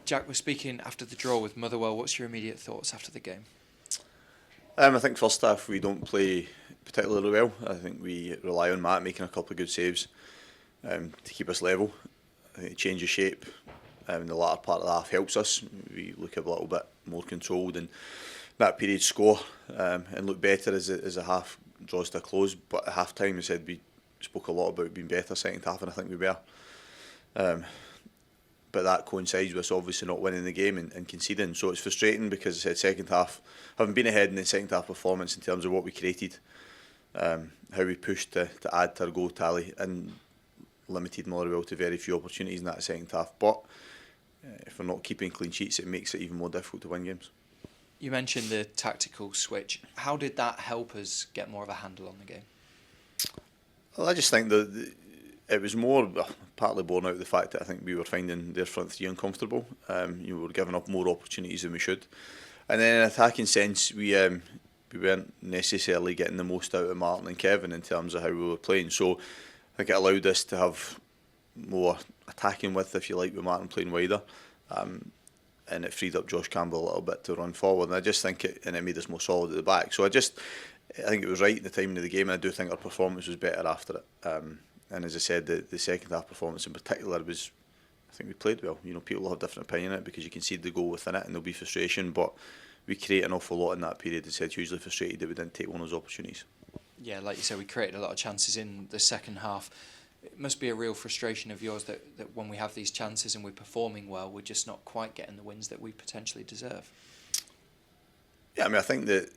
Jack, we're speaking after the draw with Motherwell. What's your immediate thoughts after the game? I think first half we don't play particularly well. I think we rely on Matt making a couple of good saves to keep us level. I think the change of shape in the latter part of the half helps us. We look a little bit more controlled and that period score and look better as the half draws to a close. But at half time, I said we spoke a lot about being better second half, and I think we were. But that coincides with us obviously not winning the game and conceding. So it's frustrating because I said second half, having been ahead in the second half performance in terms of what we created, how we pushed to add to our goal tally and limited Motherwell to very few opportunities in that second half. But if we're not keeping clean sheets, it makes it even more difficult to win games. You mentioned the tactical switch. How did that help us get more of a handle on the game? Well, I just think that it was more partly born out of the fact that I think we were finding their front three uncomfortable. We were giving up more opportunities than we should, and then in an attacking sense, we weren't necessarily getting the most out of Martin and Kevin in terms of how we were playing. So I think it allowed us to have more attacking width, if you like, with Martin playing wider, and it freed up Josh Campbell a little bit to run forward. And I just think it made us more solid at the back. So I think it was right in the timing of the game, and I do think our performance was better after it. And as I said, the second half performance in particular was, I think we played well. You know, people will have different opinion on it because you can see the goal within it and there'll be frustration, but we create an awful lot in that period. I said hugely frustrated that we didn't take one of those opportunities. Yeah, like you said, we created a lot of chances in the second half. It must be a real frustration of yours that when we have these chances and we're performing well, we're just not quite getting the wins that we potentially deserve. Yeah, I mean, I think that,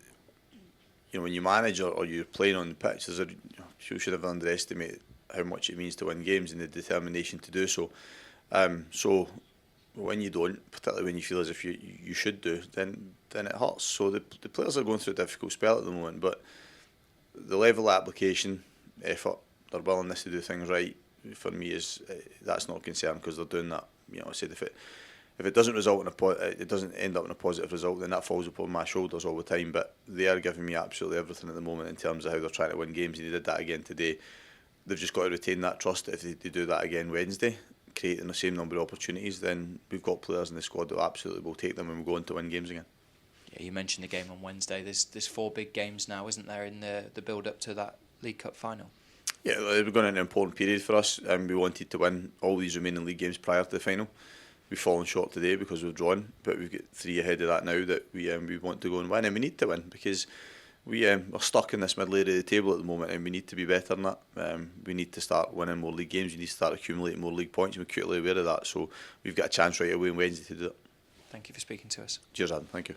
you know, when you manage or you're playing on the pitch, you should have underestimated how much it means to win games and the determination to do so. So when you don't, particularly when you feel as if you should do, then it hurts. So the players are going through a difficult spell at the moment, but the level of application, effort, their willingness to do things right, for me is that's not a concern because they're doing that. You know, I said if it doesn't result in it doesn't end up in a positive result, then that falls upon my shoulders all the time. But they are giving me absolutely everything at the moment in terms of how they're trying to win games, and they did that again today. They've just got to retain that trust that if they do that again Wednesday, creating the same number of opportunities, then we've got players in the squad that absolutely will take them and we'll go on to win games again. Yeah, you mentioned the game on Wednesday. There's 4 big games now, isn't there, in the build-up to that League Cup final? Yeah, we're going into an important period for us, and we wanted to win all these remaining league games prior to the final. We've fallen short today because we've drawn, but we've got 3 ahead of that now that we want to go and win, and we need to win because we are stuck in this middle area of the table at the moment, and we need to be better than that. We need to start winning more league games. We need to start accumulating more league points, and we're acutely aware of that. So we've got a chance right away on Wednesday to do it. Thank you for speaking to us. Cheers, Adam. Thank you.